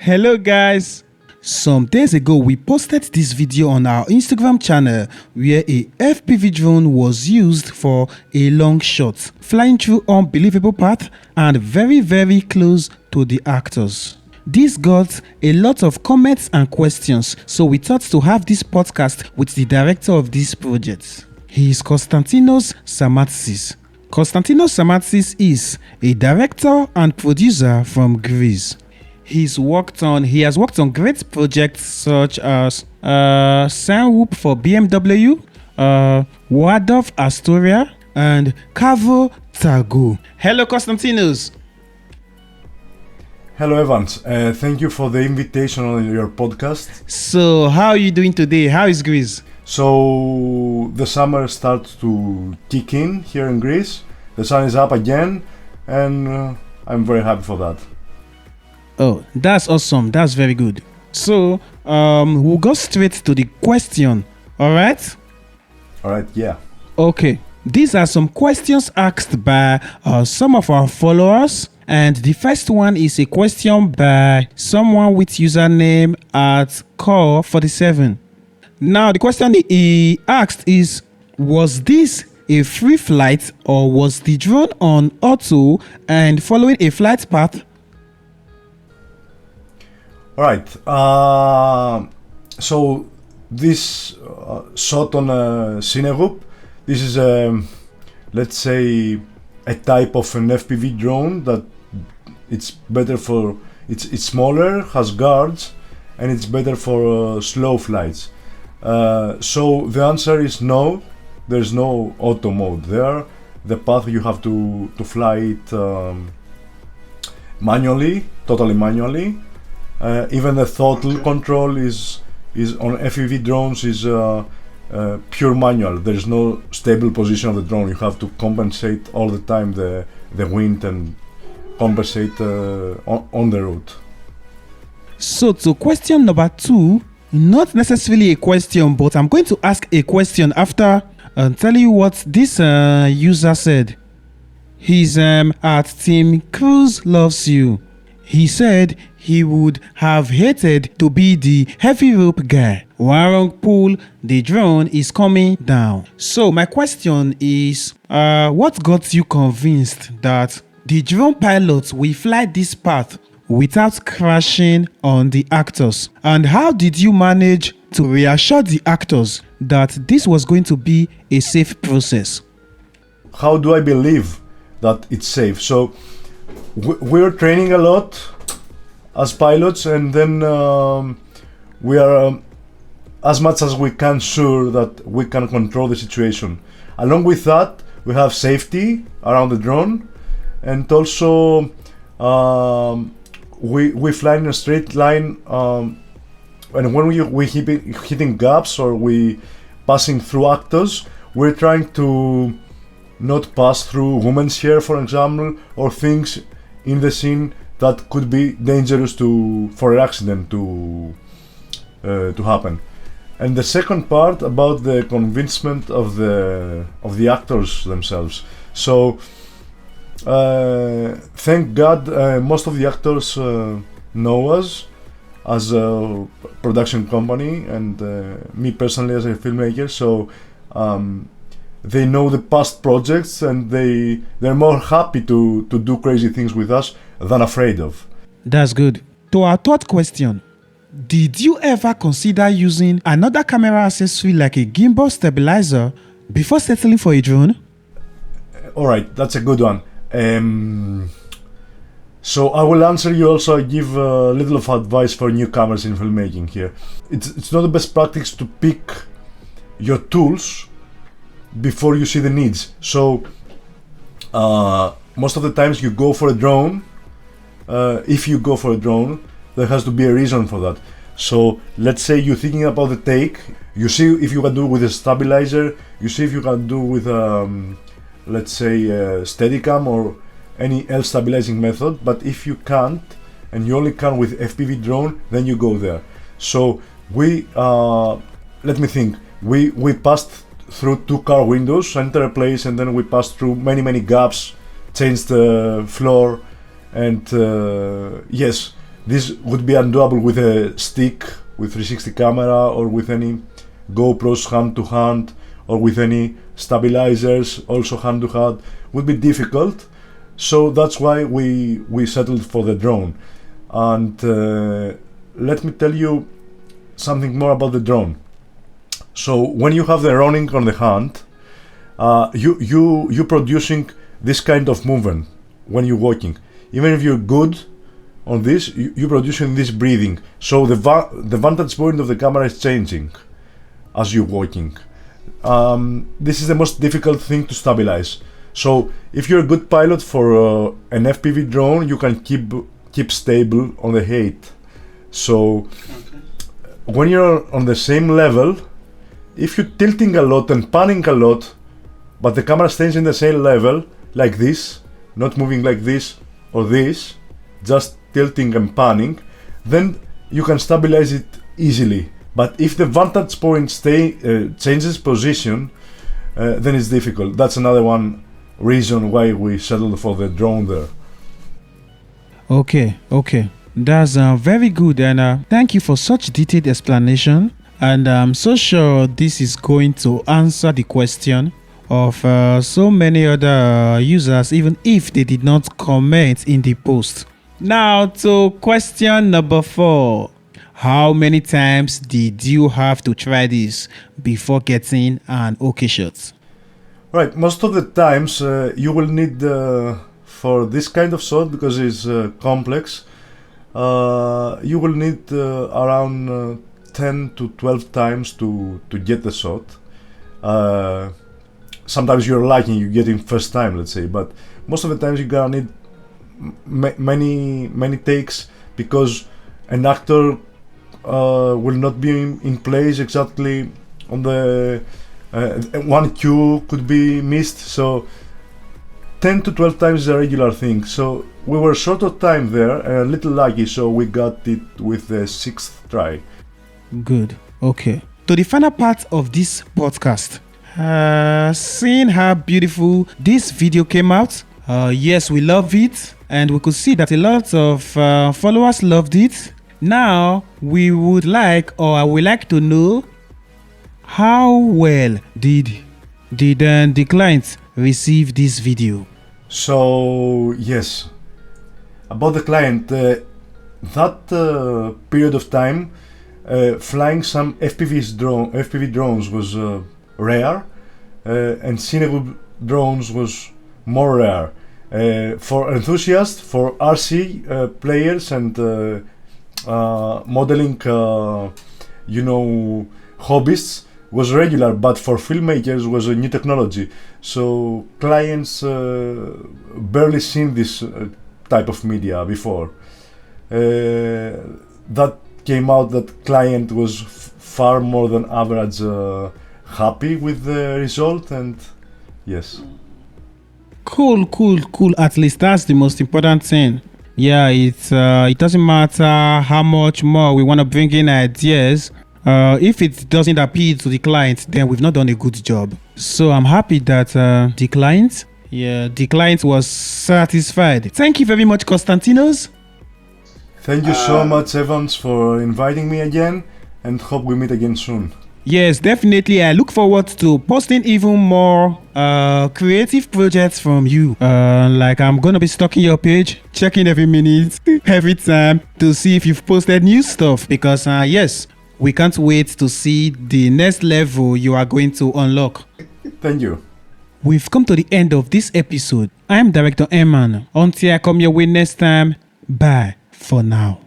Hello guys! Some days ago we posted this video on our Instagram channel where a FPV drone was used for a long shot, flying through unbelievable path and very close to the actors. This got a lot of comments and questions, so we thought to have this podcast with the director of this project. He is Constantinos Samartzis. Constantinos Samartzis is a director and producer from Greece. He has worked on great projects such as Sunwhoop for BMW, Waldorf Astoria, and Akhabue Targu. Hello, Constantinos. Hello, Evans. Thank you for the invitation on your podcast. So, how are you doing today? How is Greece? So, the summer starts to kick in here in Greece. The sun is up again, and I'm very happy for that. Oh, that's awesome. That's very good. So, we'll go straight to the question. All right? All right, yeah. Okay. These are some questions asked by some of our followers. And the first one is a question by someone with username at Core47. Now, the question he asked is, was this a free flight or was the drone on auto and following a flight path? All right. So this shot on a Sunwhoop, this is let's say a type of an FPV drone that it's better for it's smaller, has guards, and it's better for slow flights. So the answer is no. There's no auto mode there. The path you have to fly it manually, totally manually. Even the throttle control is on FPV drones is pure manual. There's no stable position of the drone. You have to compensate all the time the wind and compensate on the route. So to question number 2, not necessarily a question, but I'm going to ask a question after telling you what this user said. He's at Team Cruz Loves You. He said he would have hated to be the heavy rope guy. While pull, the drone is coming down. So my question is, what got you convinced that the drone pilot will fly this path without crashing on the actors? And how did you manage to reassure the actors that this was going to be a safe process? How do I believe that it's safe? So we're training a lot as pilots, and then we are as much as we can sure that we can control the situation. Along with that, we have safety around the drone, and also we fly in a straight line, and when we hitting gaps or we passing through actors, we're trying to not pass through women's hair, for example, or things in the scene that could be dangerous for an accident to happen. And the second part about the convincement of the actors themselves. So thank God most of the actors know us as a production company, and me personally as a filmmaker. So they know the past projects, and they're more happy to do crazy things with us than afraid of. That's good. To our third question, did you ever consider using another camera accessory like a gimbal stabilizer before settling for a drone? Alright, that's a good one. So I will answer you also. I give a little of advice for newcomers in filmmaking here. It's not the best practice to pick your tools before you see the needs. So most of the times you go for a drone. If you go for a drone, there has to be a reason for that. So let's say you're thinking about the take. You see if you can do with a stabilizer. You see if you can do with let's say Steadicam or any else stabilizing method. But if you can't, and you only can with FPV drone, then you go there. So we let me think. We passed through 2 car windows, enter a place, and then we passed through many gaps, changed the floor, and yes, This would be undoable with a stick, with 360 camera, or with any GoPros hand to hand, or with any stabilizers also hand to hand. Would be difficult. So that's why we settled for the drone. And let me tell you something more about the drone. So when you have the running on the hand, you're producing this kind of movement when you're walking. Even if you're good on this, you're producing this breathing. So the vantage point of the camera is changing as you're walking. This is the most difficult thing to stabilize. So if you're a good pilot for an FPV drone, you can keep stable on the height. So when you're on the same level, if you're tilting a lot and panning a lot, but the camera stays in the same level, like this, not moving like this or this, just tilting and panning, then you can stabilize it easily. But if the vantage point changes position, then it's difficult. That's another one reason why we settled for the drone there. Okay. That's very good, and thank you for such detailed explanation. And I'm so sure this is going to answer the question of so many other users, even if they did not comment in the post. Now to question number 4. How many times did you have to try this before getting an okay shot? Right, most of the times you will need for this kind of shot, because it's complex, you will need around 10 to 12 times to get the shot. Sometimes you're lucky, you get in first time, let's say, but most of the times you're gonna need many takes, because an actor will not be in place exactly on the one cue could be missed. So 10 to 12 times is a regular thing. So we were short of time there and a little lucky, so we got it with the 6th try. Good. Okay. To the final part of this podcast, seeing how beautiful this video came out, yes, we love it, and we could see that a lot of followers loved it. Now we would like, or I would like to know, how well did the client receive this video? So yes, about the client, that period of time, flying some FPV drones was rare, and cinema drones was more rare. For enthusiasts, for RC players and modeling, hobbyists, was regular, but for filmmakers was a new technology. So clients barely seen this type of media before. That came out that client was far more than average happy with the result, and yes. Cool. At least that's the most important thing. Yeah, it doesn't matter how much more we want to bring in ideas. If it doesn't appeal to the client, then we've not done a good job. So I'm happy that the client was satisfied. Thank you very much, Constantinos. Thank you so much, Evans, for inviting me again, and hope we meet again soon. Yes, definitely. I look forward to posting even more creative projects from you. Like I'm gonna be stalking your page, checking every minute, every time to see if you've posted new stuff. Because yes, we can't wait to see the next level you are going to unlock. Thank you. We've come to the end of this episode. I'm Director Eman. Until I come your way next time, bye for now.